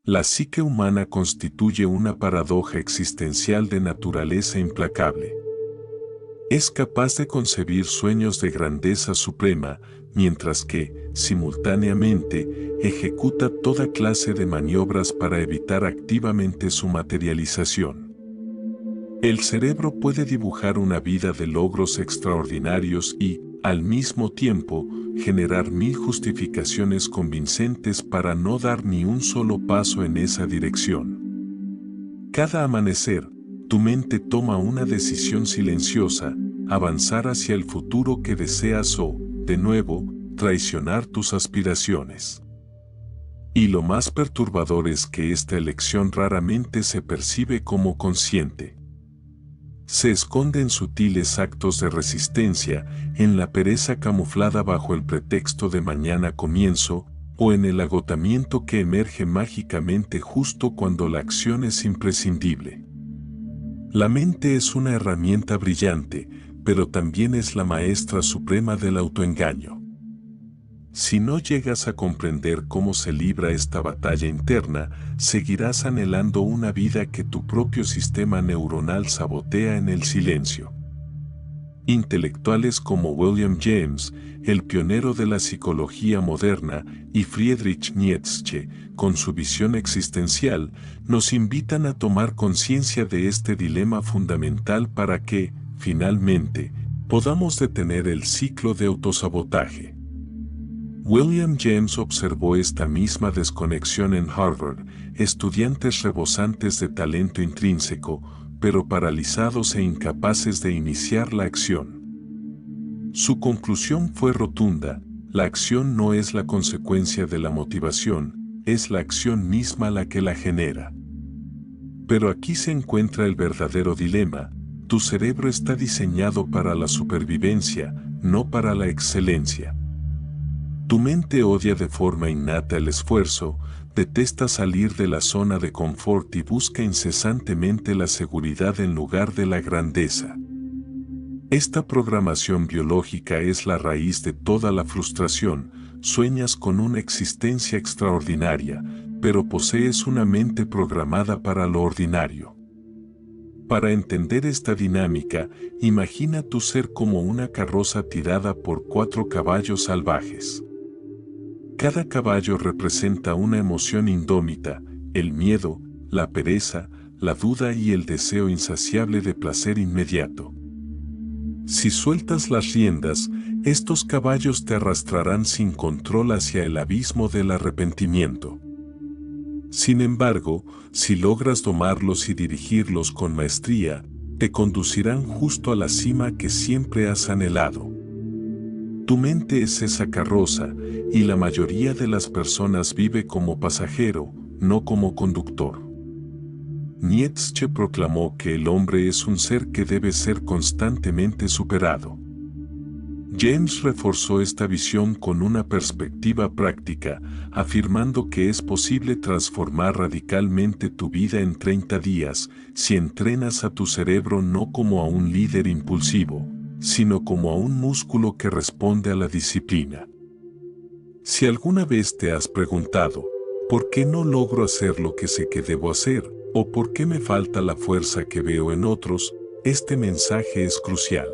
La psique humana constituye una paradoja existencial de naturaleza implacable. Es capaz de concebir sueños de grandeza suprema, mientras que, simultáneamente, ejecuta toda clase de maniobras para evitar activamente su materialización. El cerebro puede dibujar una vida de logros extraordinarios y, al mismo tiempo, generar 1000 justificaciones convincentes para no dar ni un solo paso en esa dirección. Cada amanecer, tu mente toma una decisión silenciosa: avanzar hacia el futuro que deseas o, de nuevo, traicionar tus aspiraciones. Y lo más perturbador es que esta elección raramente se percibe como consciente. Se esconde en sutiles actos de resistencia, en la pereza camuflada bajo el pretexto de mañana comienzo, o en el agotamiento que emerge mágicamente justo cuando la acción es imprescindible. La mente es una herramienta brillante, pero también es la maestra suprema del autoengaño. Si no llegas a comprender cómo se libra esta batalla interna, seguirás anhelando una vida que tu propio sistema neuronal sabotea en el silencio. Intelectuales como William James, el pionero de la psicología moderna, y Friedrich Nietzsche, con su visión existencial, nos invitan a tomar conciencia de este dilema fundamental para que, finalmente, podamos detener el ciclo de autosabotaje. William James observó esta misma desconexión en Harvard: estudiantes rebosantes de talento intrínseco, pero paralizados e incapaces de iniciar la acción. Su conclusión fue rotunda: la acción no es la consecuencia de la motivación, es la acción misma la que la genera. Pero aquí se encuentra el verdadero dilema: tu cerebro está diseñado para la supervivencia, no para la excelencia. Tu mente odia de forma innata el esfuerzo, detesta salir de la zona de confort y busca incesantemente la seguridad en lugar de la grandeza. Esta programación biológica es la raíz de toda la frustración. Sueñas con una existencia extraordinaria, pero posees una mente programada para lo ordinario. Para entender esta dinámica, imagina tu ser como una carroza tirada por 4 caballos salvajes. Cada caballo representa una emoción indómita: el miedo, la pereza, la duda y el deseo insaciable de placer inmediato. Si sueltas las riendas, estos caballos te arrastrarán sin control hacia el abismo del arrepentimiento. Sin embargo, si logras domarlos y dirigirlos con maestría, te conducirán justo a la cima que siempre has anhelado. Tu mente es esa carroza, y la mayoría de las personas vive como pasajero, no como conductor. Nietzsche proclamó que el hombre es un ser que debe ser constantemente superado. James reforzó esta visión con una perspectiva práctica, afirmando que es posible transformar radicalmente tu vida en 30 días si entrenas a tu cerebro no como a un líder impulsivo, sino como a un músculo que responde a la disciplina. Si alguna vez te has preguntado, ¿por qué no logro hacer lo que sé que debo hacer? ¿O por qué me falta la fuerza que veo en otros? Este mensaje es crucial.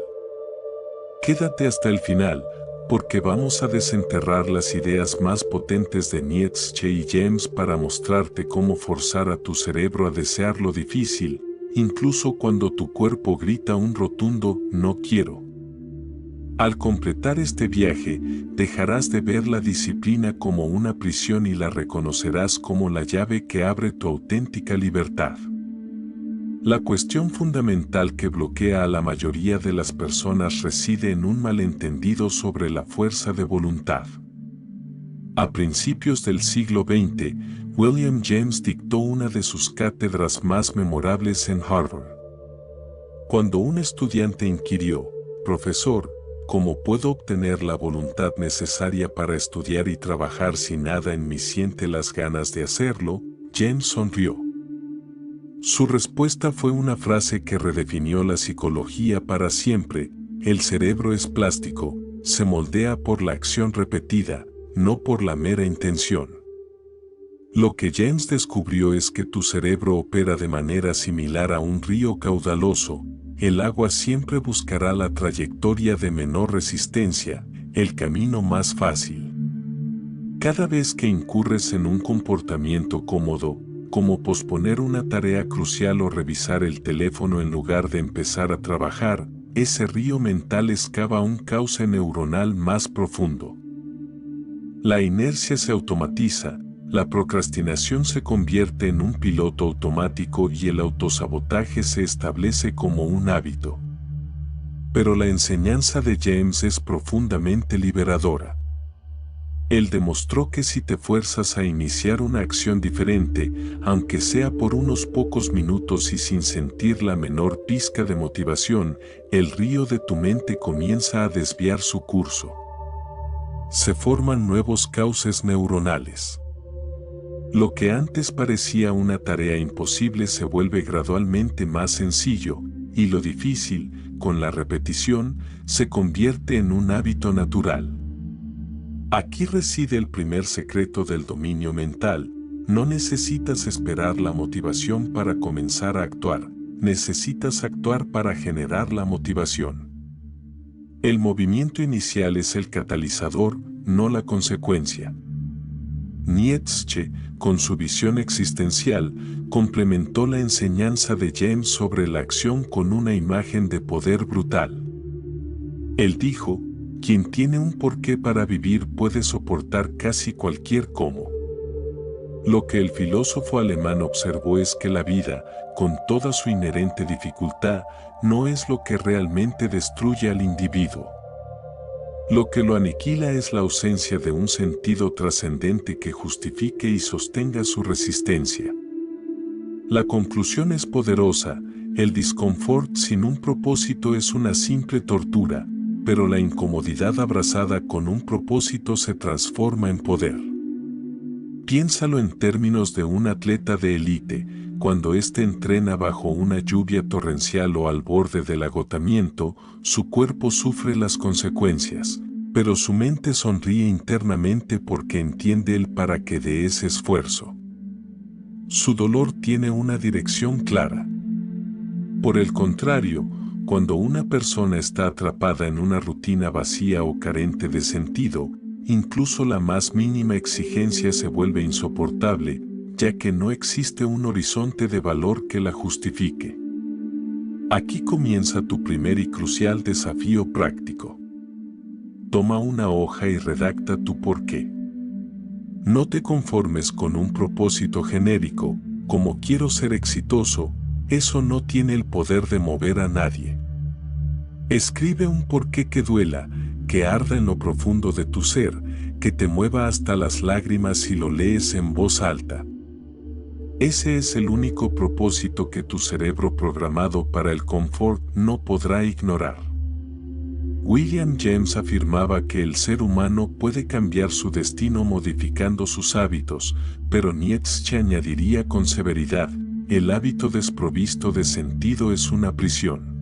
Quédate hasta el final, porque vamos a desenterrar las ideas más potentes de Nietzsche y James para mostrarte cómo forzar a tu cerebro a desear lo difícil, incluso cuando tu cuerpo grita un rotundo "no quiero". Al completar este viaje, dejarás de ver la disciplina como una prisión y la reconocerás como la llave que abre tu auténtica libertad. La cuestión fundamental que bloquea a la mayoría de las personas reside en un malentendido sobre la fuerza de voluntad. A principios del siglo XX, William James dictó una de sus cátedras más memorables en Harvard. Cuando un estudiante inquirió: «Profesor, ¿cómo puedo obtener la voluntad necesaria para estudiar y trabajar si nada en mí siente las ganas de hacerlo?», James sonrió. Su respuesta fue una frase que redefinió la psicología para siempre: el cerebro es plástico, se moldea por la acción repetida, no por la mera intención. Lo que James descubrió es que tu cerebro opera de manera similar a un río caudaloso. El agua siempre buscará la trayectoria de menor resistencia, el camino más fácil. Cada vez que incurres en un comportamiento cómodo, como posponer una tarea crucial o revisar el teléfono en lugar de empezar a trabajar, ese río mental excava un cauce neuronal más profundo. La inercia se automatiza, la procrastinación se convierte en un piloto automático y el autosabotaje se establece como un hábito. Pero la enseñanza de James es profundamente liberadora. Él demostró que si te fuerzas a iniciar una acción diferente, aunque sea por unos pocos minutos y sin sentir la menor pizca de motivación, el río de tu mente comienza a desviar su curso. Se forman nuevos cauces neuronales. Lo que antes parecía una tarea imposible se vuelve gradualmente más sencillo, y lo difícil, con la repetición, se convierte en un hábito natural. Aquí reside el primer secreto del dominio mental. No necesitas esperar la motivación para comenzar a actuar, necesitas actuar para generar la motivación. El movimiento inicial es el catalizador, no la consecuencia. Nietzsche, con su visión existencial, complementó la enseñanza de James sobre la acción con una imagen de poder brutal. Él dijo: quien tiene un porqué para vivir puede soportar casi cualquier cómo. Lo que el filósofo alemán observó es que la vida, con toda su inherente dificultad, no es lo que realmente destruye al individuo. Lo que lo aniquila es la ausencia de un sentido trascendente que justifique y sostenga su resistencia. La conclusión es poderosa: el disconfort sin un propósito es una simple tortura, pero la incomodidad abrazada con un propósito se transforma en poder. Piénsalo en términos de un atleta de élite. Cuando éste entrena bajo una lluvia torrencial o al borde del agotamiento, su cuerpo sufre las consecuencias, pero su mente sonríe internamente porque entiende el para qué de ese esfuerzo. Su dolor tiene una dirección clara. Por el contrario, cuando una persona está atrapada en una rutina vacía o carente de sentido, incluso la más mínima exigencia se vuelve insoportable, ya que no existe un horizonte de valor que la justifique. Aquí comienza tu primer y crucial desafío práctico. Toma una hoja y redacta tu porqué. No te conformes con un propósito genérico, como quiero ser exitoso. Eso no tiene el poder de mover a nadie. Escribe un porqué que duela, que arda en lo profundo de tu ser, que te mueva hasta las lágrimas si lo lees en voz alta. Ese es el único propósito que tu cerebro programado para el confort no podrá ignorar. William James afirmaba que el ser humano puede cambiar su destino modificando sus hábitos, pero Nietzsche añadiría con severidad: el hábito desprovisto de sentido es una prisión.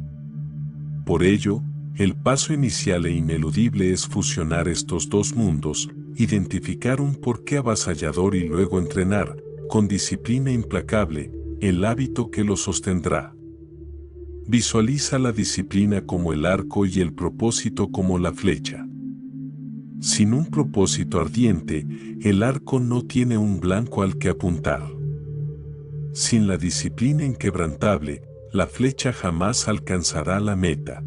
Por ello, el paso inicial e ineludible es fusionar estos dos mundos, identificar un porqué avasallador y luego entrenar, con disciplina implacable, el hábito que lo sostendrá. Visualiza la disciplina como el arco y el propósito como la flecha. Sin un propósito ardiente, el arco no tiene un blanco al que apuntar. Sin la disciplina inquebrantable, la flecha jamás alcanzará la meta.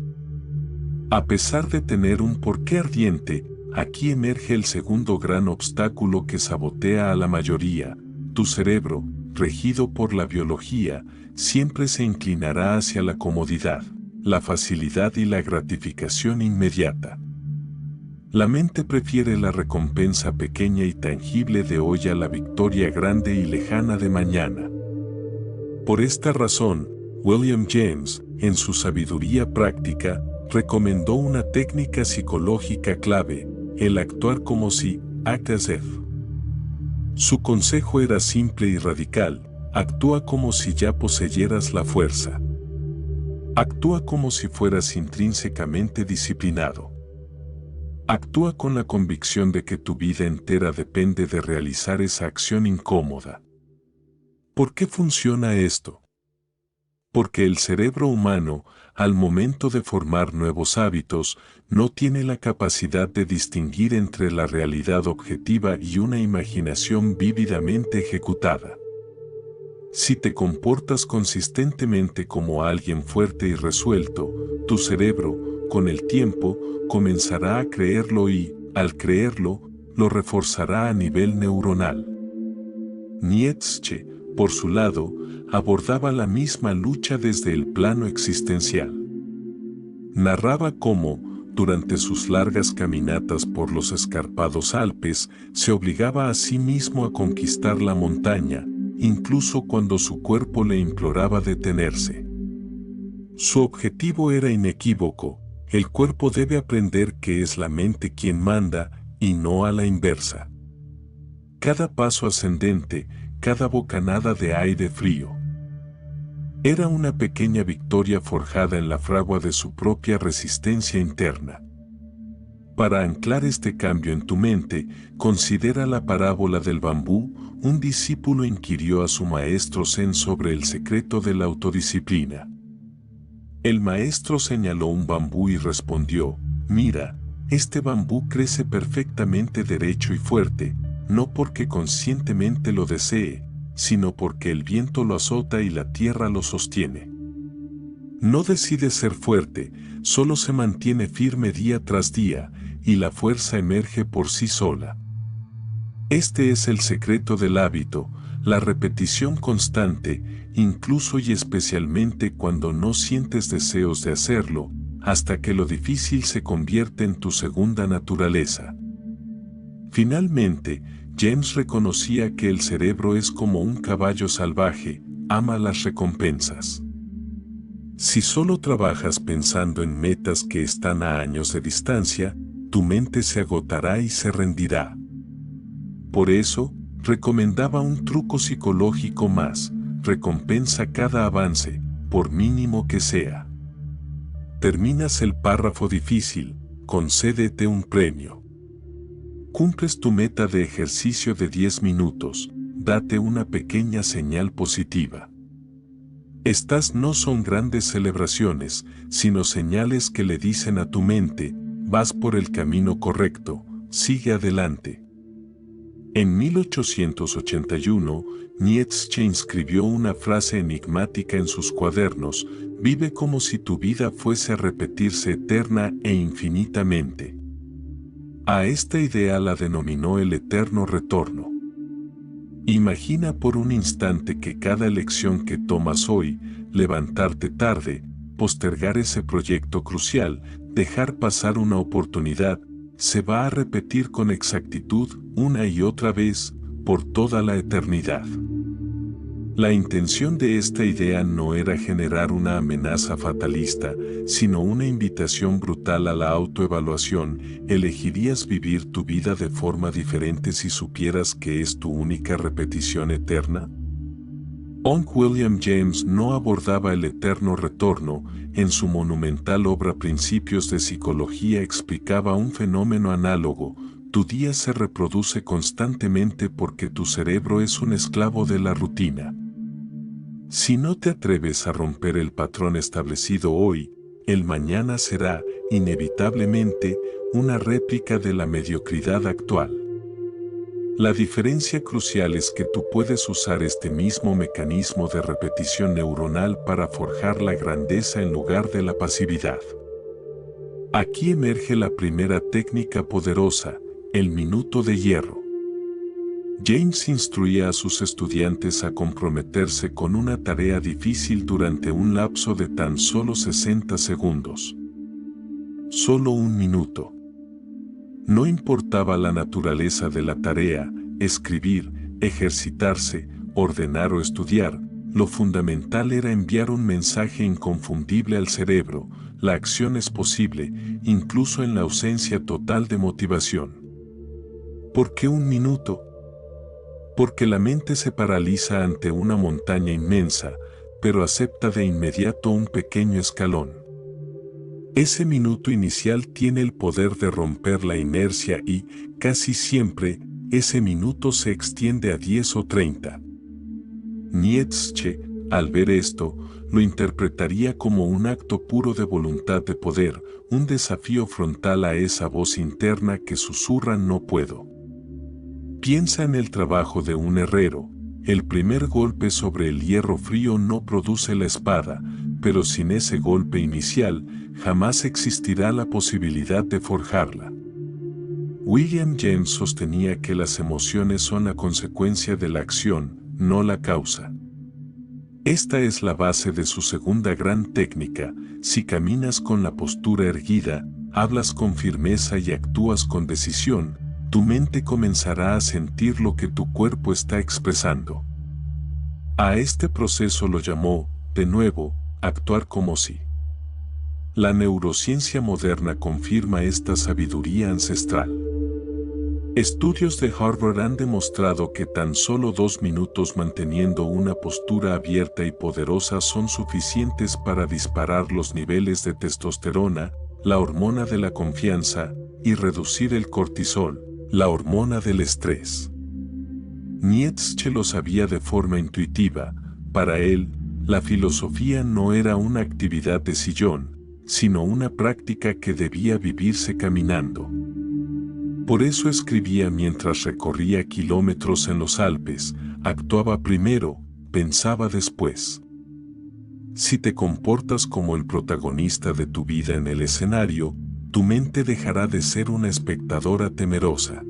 A pesar de tener un porqué ardiente, aquí emerge el segundo gran obstáculo que sabotea a la mayoría. Tu cerebro, regido por la biología, siempre se inclinará hacia la comodidad, la facilidad y la gratificación inmediata. La mente prefiere la recompensa pequeña y tangible de hoy a la victoria grande y lejana de mañana. Por esta razón, William James, en su sabiduría práctica, recomendó una técnica psicológica clave: el actuar como si, act as if. Su consejo era simple y radical: actúa como si ya poseyeras la fuerza. Actúa como si fueras intrínsecamente disciplinado. Actúa con la convicción de que tu vida entera depende de realizar esa acción incómoda. ¿Por qué funciona esto? Porque el cerebro humano, al momento de formar nuevos hábitos, no tiene la capacidad de distinguir entre la realidad objetiva y una imaginación vívidamente ejecutada. Si te comportas consistentemente como alguien fuerte y resuelto, tu cerebro, con el tiempo, comenzará a creerlo y, al creerlo, lo reforzará a nivel neuronal. Nietzsche, por su lado, abordaba la misma lucha desde el plano existencial. Narraba cómo, durante sus largas caminatas por los escarpados Alpes, se obligaba a sí mismo a conquistar la montaña, incluso cuando su cuerpo le imploraba detenerse. Su objetivo era inequívoco: el cuerpo debe aprender que es la mente quien manda, y no a la inversa. Cada paso ascendente, cada bocanada de aire frío, era una pequeña victoria forjada en la fragua de su propia resistencia interna. Para anclar este cambio en tu mente, considera la parábola del bambú. Un discípulo inquirió a su maestro Zen sobre el secreto de la autodisciplina. El maestro señaló un bambú y respondió: mira, este bambú crece perfectamente derecho y fuerte, no porque conscientemente lo desee, sino porque el viento lo azota y la tierra lo sostiene. No decide ser fuerte, solo se mantiene firme día tras día, y la fuerza emerge por sí sola. Este es el secreto del hábito, la repetición constante, incluso y especialmente cuando no sientes deseos de hacerlo, hasta que lo difícil se convierte en tu segunda naturaleza. Finalmente, James reconocía que el cerebro es como un caballo salvaje, ama las recompensas. Si solo trabajas pensando en metas que están a años de distancia, tu mente se agotará y se rendirá. Por eso, recomendaba un truco psicológico más: recompensa cada avance, por mínimo que sea. Terminas el párrafo difícil, concédete un premio. Cumples tu meta de ejercicio de 10 minutos, date una pequeña señal positiva. Estas no son grandes celebraciones, sino señales que le dicen a tu mente: vas por el camino correcto, sigue adelante. En 1881, Nietzsche escribió una frase enigmática en sus cuadernos: vive como si tu vida fuese a repetirse eterna e infinitamente. A esta idea la denominó el eterno retorno. Imagina por un instante que cada elección que tomas hoy, levantarte tarde, postergar ese proyecto crucial, dejar pasar una oportunidad, se va a repetir con exactitud una y otra vez, por toda la eternidad. La intención de esta idea no era generar una amenaza fatalista, sino una invitación brutal a la autoevaluación. ¿Elegirías vivir tu vida de forma diferente si supieras que es tu única repetición eterna? William James no abordaba el eterno retorno. En su monumental obra Principios de Psicología explicaba un fenómeno análogo: tu día se reproduce constantemente porque tu cerebro es un esclavo de la rutina. Si no te atreves a romper el patrón establecido hoy, el mañana será, inevitablemente, una réplica de la mediocridad actual. La diferencia crucial es que tú puedes usar este mismo mecanismo de repetición neuronal para forjar la grandeza en lugar de la pasividad. Aquí emerge la primera técnica poderosa: el minuto de hierro. James instruía a sus estudiantes a comprometerse con una tarea difícil durante un lapso de tan solo 60 segundos. Solo un minuto. No importaba la naturaleza de la tarea: escribir, ejercitarse, ordenar o estudiar, lo fundamental era enviar un mensaje inconfundible al cerebro: la acción es posible, incluso en la ausencia total de motivación. ¿Por qué un minuto? Porque la mente se paraliza ante una montaña inmensa, pero acepta de inmediato un pequeño escalón. Ese minuto inicial tiene el poder de romper la inercia y, casi siempre, ese minuto se extiende a 10 o 30. Nietzsche, al ver esto, lo interpretaría como un acto puro de voluntad de poder, un desafío frontal a esa voz interna que susurra no puedo. Piensa en el trabajo de un herrero. El primer golpe sobre el hierro frío no produce la espada, pero sin ese golpe inicial, jamás existirá la posibilidad de forjarla. William James sostenía que las emociones son la consecuencia de la acción, no la causa. Esta es la base de su segunda gran técnica: si caminas con la postura erguida, hablas con firmeza y actúas con decisión, tu mente comenzará a sentir lo que tu cuerpo está expresando. A este proceso lo llamó, de nuevo, actuar como si. La neurociencia moderna confirma esta sabiduría ancestral. Estudios de Harvard han demostrado que tan solo 2 minutos manteniendo una postura abierta y poderosa son suficientes para disparar los niveles de testosterona, la hormona de la confianza, y reducir el cortisol, la hormona del estrés. Nietzsche lo sabía de forma intuitiva. Para él, la filosofía no era una actividad de sillón, sino una práctica que debía vivirse caminando. Por eso escribía mientras recorría kilómetros en los Alpes, actuaba primero, pensaba después. Si te comportas como el protagonista de tu vida en el escenario, tu mente dejará de ser una espectadora temerosa.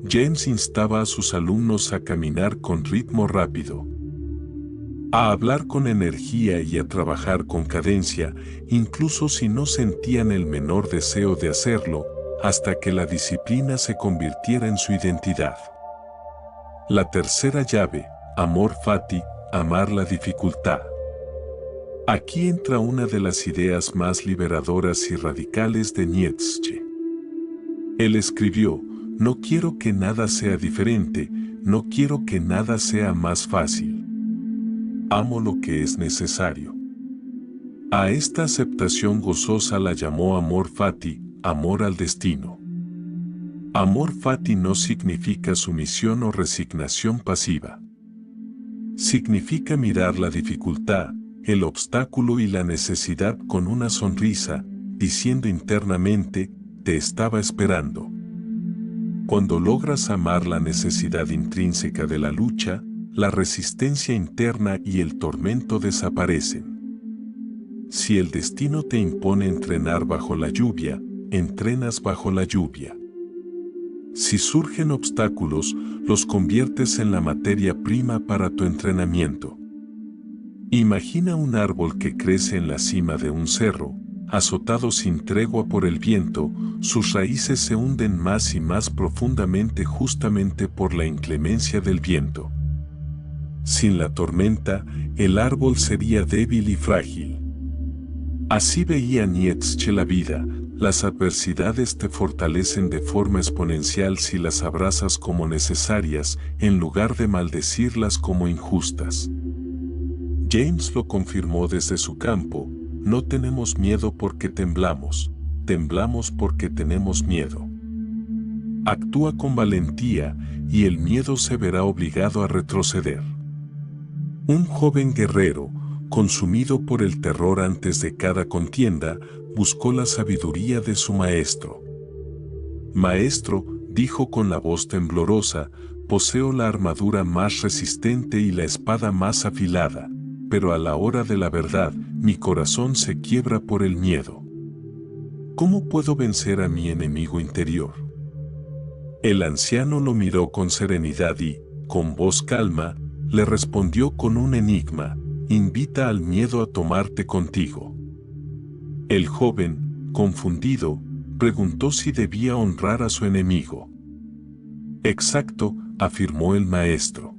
James instaba a sus alumnos a caminar con ritmo rápido, a hablar con energía y a trabajar con cadencia, incluso si no sentían el menor deseo de hacerlo, hasta que la disciplina se convirtiera en su identidad. La tercera llave, amor fati, amar la dificultad. Aquí entra una de las ideas más liberadoras y radicales de Nietzsche. Él escribió: no quiero que nada sea diferente, no quiero que nada sea más fácil. Amo lo que es necesario. A esta aceptación gozosa la llamó amor fati, amor al destino. Amor fati no significa sumisión o resignación pasiva. Significa mirar la dificultad, el obstáculo y la necesidad con una sonrisa, diciendo internamente, te estaba esperando. Cuando logras amar la necesidad intrínseca de la lucha, la resistencia interna y el tormento desaparecen. Si el destino te impone entrenar bajo la lluvia, entrenas bajo la lluvia. Si surgen obstáculos, los conviertes en la materia prima para tu entrenamiento. Imagina un árbol que crece en la cima de un cerro, azotado sin tregua por el viento, sus raíces se hunden más y más profundamente justamente por la inclemencia del viento. Sin la tormenta, el árbol sería débil y frágil. Así veía Nietzsche la vida. Las adversidades te fortalecen de forma exponencial si las abrazas como necesarias, en lugar de maldecirlas como injustas. James lo confirmó desde su campo: no tenemos miedo porque temblamos, temblamos porque tenemos miedo. Actúa con valentía y el miedo se verá obligado a retroceder. Un joven guerrero, consumido por el terror antes de cada contienda, buscó la sabiduría de su maestro. Maestro, dijo con la voz temblorosa, poseo la armadura más resistente y la espada más afilada, pero a la hora de la verdad, mi corazón se quiebra por el miedo. ¿Cómo puedo vencer a mi enemigo interior? El anciano lo miró con serenidad y, con voz calma, le respondió con un enigma: invita al miedo a tomarte contigo. El joven, confundido, preguntó si debía honrar a su enemigo. Exacto, afirmó el maestro.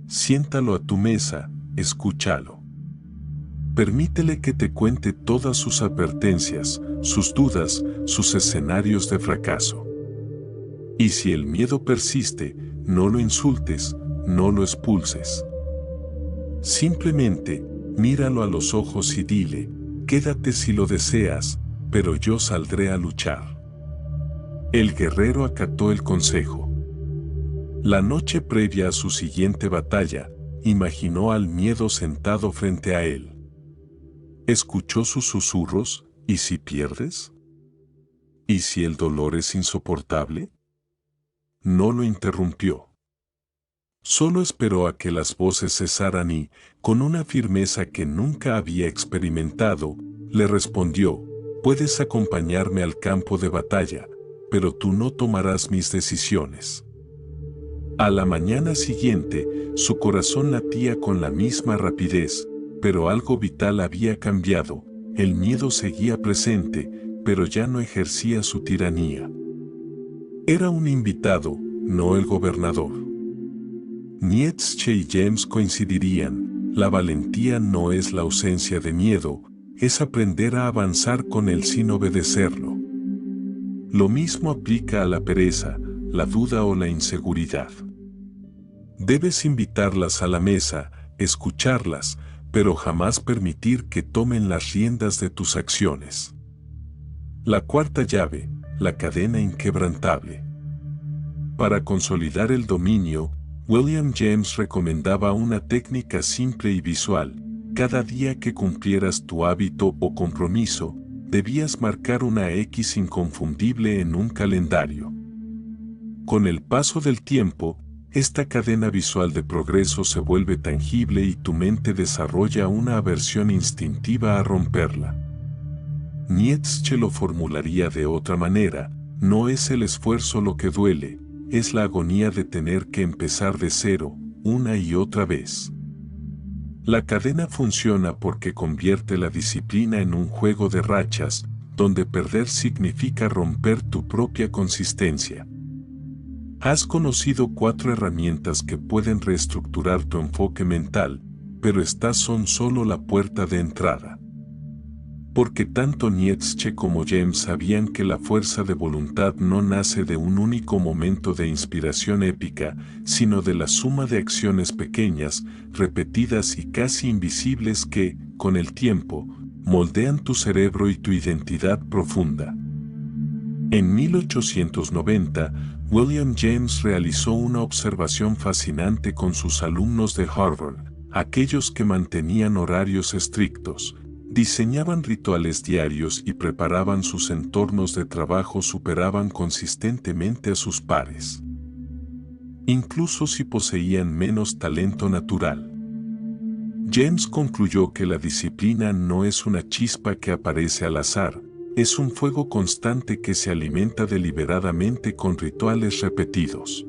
Siéntalo a tu mesa, escúchalo. Permítele que te cuente todas sus advertencias, sus dudas, sus escenarios de fracaso. Y si el miedo persiste, no lo insultes, no lo expulses. Simplemente, míralo a los ojos y dile: quédate si lo deseas, pero yo saldré a luchar. El guerrero acató el consejo. La noche previa a su siguiente batalla, imaginó al miedo sentado frente a él. Escuchó sus susurros, ¿y si pierdes? ¿Y si el dolor es insoportable? No lo interrumpió. Solo esperó a que las voces cesaran y, con una firmeza que nunca había experimentado, le respondió, puedes acompañarme al campo de batalla, pero tú no tomarás mis decisiones. A la mañana siguiente, su corazón latía con la misma rapidez, pero algo vital había cambiado, el miedo seguía presente, pero ya no ejercía su tiranía. Era un invitado, no el gobernador. Nietzsche y James coincidirían, la valentía no es la ausencia de miedo, es aprender a avanzar con él sin obedecerlo. Lo mismo aplica a la pereza, la duda o la inseguridad. Debes invitarlas a la mesa, escucharlas, pero jamás permitir que tomen las riendas de tus acciones. La cuarta llave, la cadena inquebrantable. Para consolidar el dominio, William James recomendaba una técnica simple y visual. Cada día que cumplieras tu hábito o compromiso, debías marcar una X inconfundible en un calendario. Con el paso del tiempo, esta cadena visual de progreso se vuelve tangible y tu mente desarrolla una aversión instintiva a romperla. Nietzsche lo formularía de otra manera, no es el esfuerzo lo que duele, es la agonía de tener que empezar de cero, una y otra vez. La cadena funciona porque convierte la disciplina en un juego de rachas, donde perder significa romper tu propia consistencia. Has conocido 4 herramientas que pueden reestructurar tu enfoque mental, pero estas son solo la puerta de entrada. Porque tanto Nietzsche como James sabían que la fuerza de voluntad no nace de un único momento de inspiración épica, sino de la suma de acciones pequeñas, repetidas y casi invisibles que, con el tiempo, moldean tu cerebro y tu identidad profunda. En 1890, William James realizó una observación fascinante con sus alumnos de Harvard, aquellos que mantenían horarios estrictos, diseñaban rituales diarios y preparaban sus entornos de trabajo superaban consistentemente a sus pares. Incluso si poseían menos talento natural. James concluyó que la disciplina no es una chispa que aparece al azar, es un fuego constante que se alimenta deliberadamente con rituales repetidos.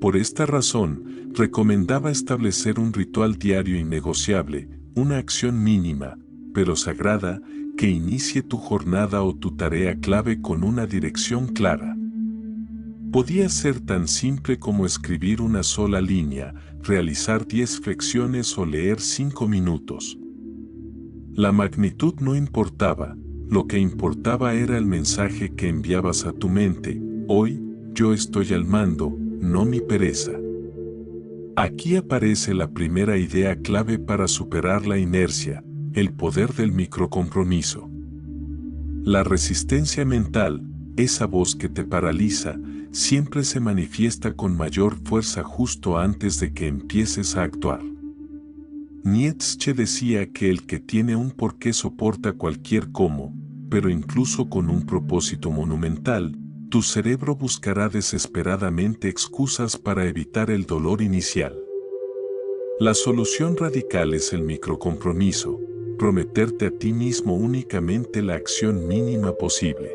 Por esta razón, recomendaba establecer un ritual diario innegociable, una acción mínima, pero sagrada, que inicie tu jornada o tu tarea clave con una dirección clara. Podía ser tan simple como escribir una sola línea, realizar 10 flexiones o leer 5 minutos. La magnitud no importaba, lo que importaba era el mensaje que enviabas a tu mente, hoy, yo estoy al mando, no mi pereza. Aquí aparece la primera idea clave para superar la inercia, el poder del microcompromiso. La resistencia mental, esa voz que te paraliza, siempre se manifiesta con mayor fuerza justo antes de que empieces a actuar. Nietzsche decía que el que tiene un porqué soporta cualquier cómo, pero incluso con un propósito monumental, tu cerebro buscará desesperadamente excusas para evitar el dolor inicial. La solución radical es el microcompromiso, prometerte a ti mismo únicamente la acción mínima posible.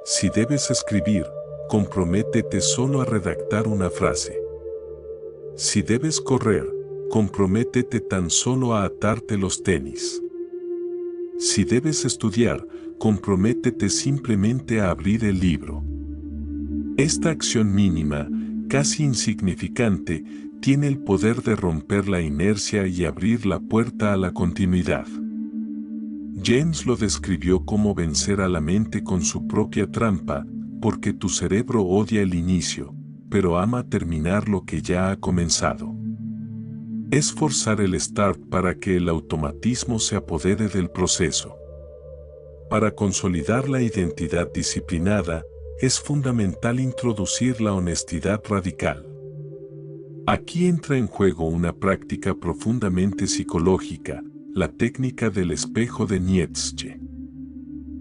Si debes escribir, comprométete solo a redactar una frase. Si debes correr, comprométete tan solo a atarte los tenis. Si debes estudiar, comprométete simplemente a abrir el libro. Esta acción mínima, casi insignificante, tiene el poder de romper la inercia y abrir la puerta a la continuidad. James lo describió como vencer a la mente con su propia trampa, porque tu cerebro odia el inicio, pero ama terminar lo que ya ha comenzado. Es forzar el start para que el automatismo se apodere del proceso. Para consolidar la identidad disciplinada, es fundamental introducir la honestidad radical. Aquí entra en juego una práctica profundamente psicológica, la técnica del espejo de Nietzsche.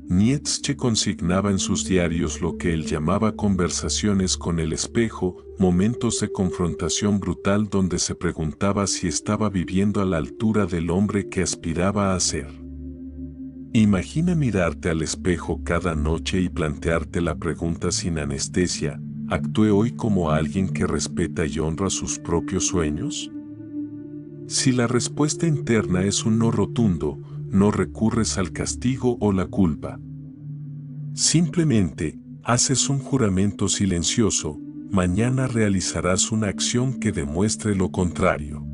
Nietzsche consignaba en sus diarios lo que él llamaba conversaciones con el espejo, momentos de confrontación brutal donde se preguntaba si estaba viviendo a la altura del hombre que aspiraba a ser. Imagina mirarte al espejo cada noche y plantearte la pregunta sin anestesia: ¿actúe hoy como alguien que respeta y honra sus propios sueños? Si la respuesta interna es un no rotundo, no recurres al castigo o la culpa. Simplemente, haces un juramento silencioso: mañana realizarás una acción que demuestre lo contrario.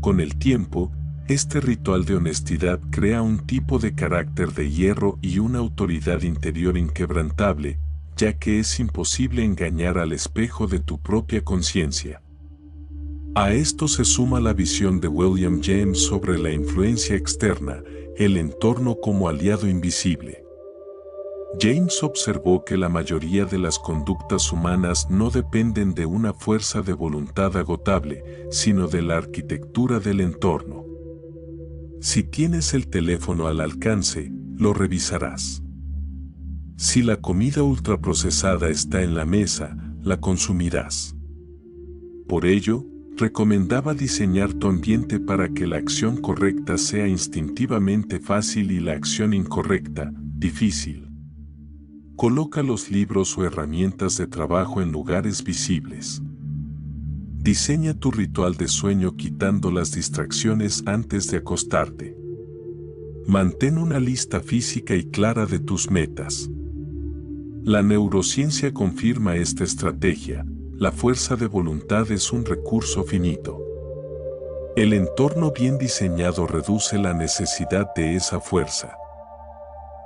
Con el tiempo, este ritual de honestidad crea un tipo de carácter de hierro y una autoridad interior inquebrantable, ya que es imposible engañar al espejo de tu propia conciencia. A esto se suma la visión de William James sobre la influencia externa, el entorno como aliado invisible. James observó que la mayoría de las conductas humanas no dependen de una fuerza de voluntad agotable, sino de la arquitectura del entorno. Si tienes el teléfono al alcance, lo revisarás. Si la comida ultraprocesada está en la mesa, la consumirás. Por ello, recomendaba diseñar tu ambiente para que la acción correcta sea instintivamente fácil y la acción incorrecta, difícil. Coloca los libros o herramientas de trabajo en lugares visibles. Diseña tu ritual de sueño quitando las distracciones antes de acostarte. Mantén una lista física y clara de tus metas. La neurociencia confirma esta estrategia: la fuerza de voluntad es un recurso finito. El entorno bien diseñado reduce la necesidad de esa fuerza.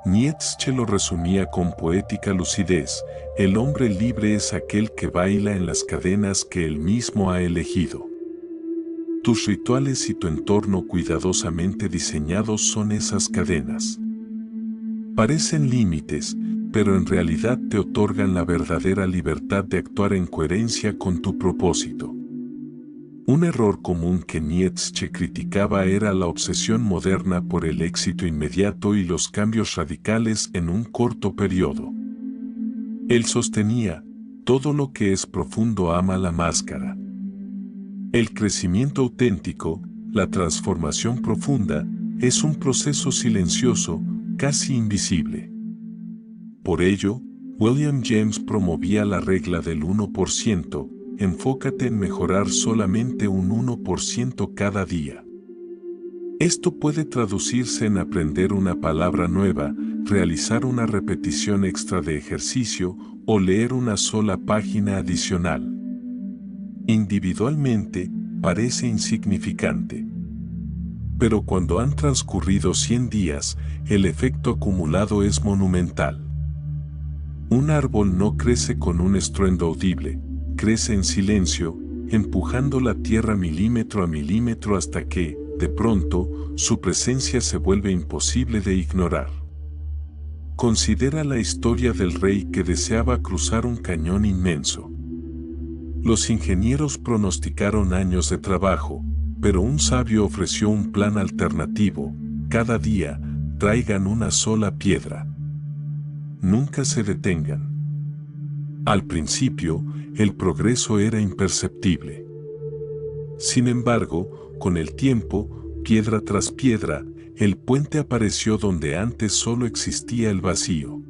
Nietzsche lo resumía con poética lucidez: el hombre libre es aquel que baila en las cadenas que él mismo ha elegido. Tus rituales y tu entorno cuidadosamente diseñados son esas cadenas. Parecen límites, pero en realidad te otorgan la verdadera libertad de actuar en coherencia con tu propósito. Un error común que Nietzsche criticaba era la obsesión moderna por el éxito inmediato y los cambios radicales en un corto periodo. Él sostenía: todo lo que es profundo ama la máscara. El crecimiento auténtico, la transformación profunda, es un proceso silencioso, casi invisible. Por ello, William James promovía la regla del 1%, enfócate en mejorar solamente un 1% cada día. Esto puede traducirse en aprender una palabra nueva, realizar una repetición extra de ejercicio o leer una sola página adicional. Individualmente, parece insignificante. Pero cuando han transcurrido 100 días, el efecto acumulado es monumental. Un árbol no crece con un estruendo audible, crece en silencio, empujando la tierra milímetro a milímetro hasta que, de pronto, su presencia se vuelve imposible de ignorar. Considera la historia del rey que deseaba cruzar un cañón inmenso. Los ingenieros pronosticaron años de trabajo, pero un sabio ofreció un plan alternativo: cada día, traigan una sola piedra. Nunca se detengan. Al principio, el progreso era imperceptible. Sin embargo, con el tiempo, piedra tras piedra, el puente apareció donde antes solo existía el vacío.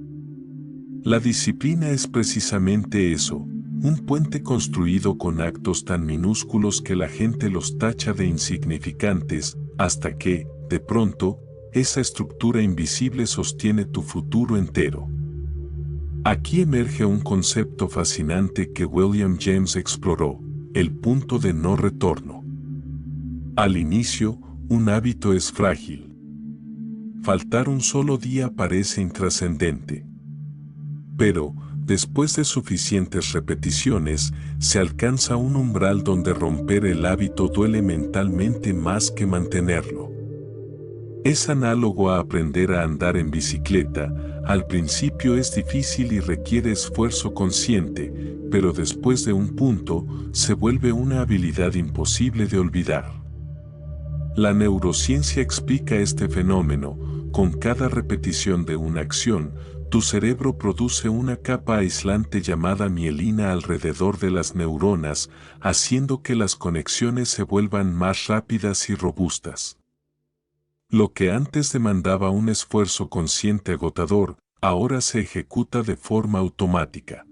La disciplina es precisamente eso: un puente construido con actos tan minúsculos que la gente los tacha de insignificantes, hasta que, de pronto, esa estructura invisible sostiene tu futuro entero. Aquí emerge un concepto fascinante que William James exploró: el punto de no retorno. Al inicio, un hábito es frágil. Faltar un solo día parece intrascendente. Pero, Después de suficientes repeticiones, se alcanza un umbral donde romper el hábito duele mentalmente más que mantenerlo. Es análogo a aprender a andar en bicicleta. Al principio es difícil y requiere esfuerzo consciente, pero después de un punto, se vuelve una habilidad imposible de olvidar. La neurociencia explica este fenómeno. Con cada repetición de una acción, tu cerebro produce una capa aislante llamada mielina alrededor de las neuronas, haciendo que las conexiones se vuelvan más rápidas y robustas. Lo que antes demandaba un esfuerzo consciente agotador, ahora se ejecuta de forma automática.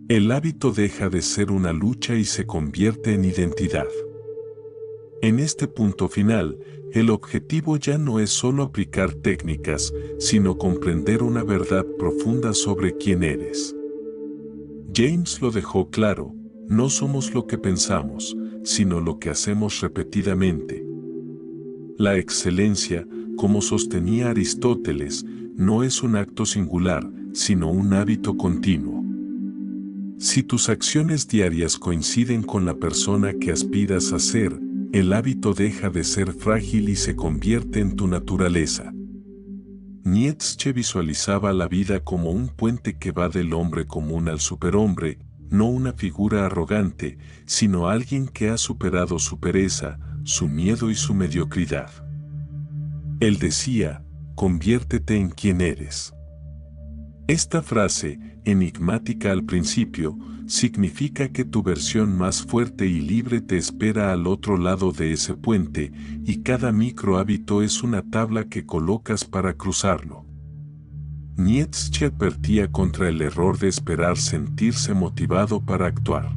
El hábito deja de ser una lucha y se convierte en identidad. En este punto final, el objetivo ya no es solo aplicar técnicas, sino comprender una verdad profunda sobre quién eres. James lo dejó claro: no somos lo que pensamos, sino lo que hacemos repetidamente. La excelencia, como sostenía Aristóteles, no es un acto singular, sino un hábito continuo. Si tus acciones diarias coinciden con la persona que aspiras a ser, el hábito deja de ser frágil y se convierte en tu naturaleza. Nietzsche visualizaba la vida como un puente que va del hombre común al superhombre, no una figura arrogante, sino alguien que ha superado su pereza, su miedo y su mediocridad. Él decía: conviértete en quien eres. Esta frase, enigmática al principio, significa que tu versión más fuerte y libre te espera al otro lado de ese puente, y cada micro hábito es una tabla que colocas para cruzarlo. Nietzsche advertía contra el error de esperar sentirse motivado para actuar.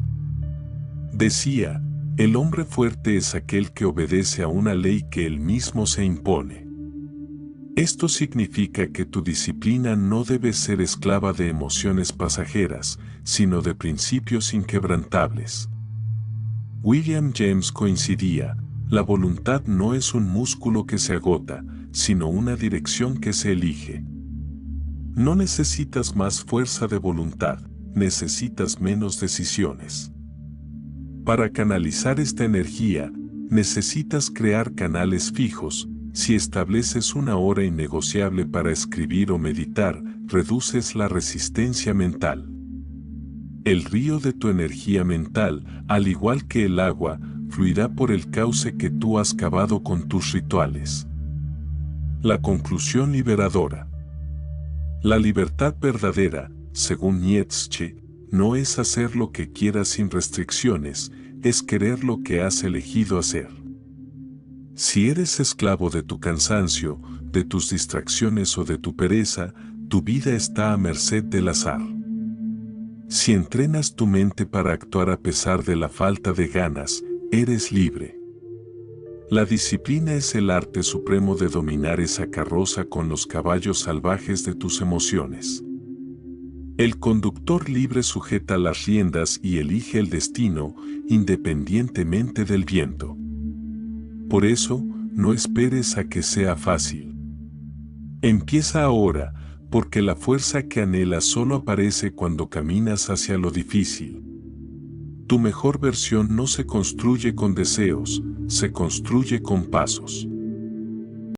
Decía: el hombre fuerte es aquel que obedece a una ley que él mismo se impone. Esto significa que tu disciplina no debe ser esclava de emociones pasajeras, sino de principios inquebrantables. William James coincidía: la voluntad no es un músculo que se agota, sino una dirección que se elige. No necesitas más fuerza de voluntad, necesitas menos decisiones. Para canalizar esta energía, necesitas crear canales fijos. Si estableces una hora innegociable para escribir o meditar, reduces la resistencia mental. El río de tu energía mental, al igual que el agua, fluirá por el cauce que tú has cavado con tus rituales. La conclusión liberadora. La libertad verdadera, según Nietzsche, no es hacer lo que quieras sin restricciones, es querer lo que has elegido hacer. Si eres esclavo de tu cansancio, de tus distracciones o de tu pereza, tu vida está a merced del azar. Si entrenas tu mente para actuar a pesar de la falta de ganas, eres libre. La disciplina es el arte supremo de dominar esa carroza con los caballos salvajes de tus emociones. El conductor libre sujeta las riendas y elige el destino, independientemente del viento. Por eso, no esperes a que sea fácil. Empieza ahora, porque la fuerza que anhelas solo aparece cuando caminas hacia lo difícil. Tu mejor versión no se construye con deseos, se construye con pasos.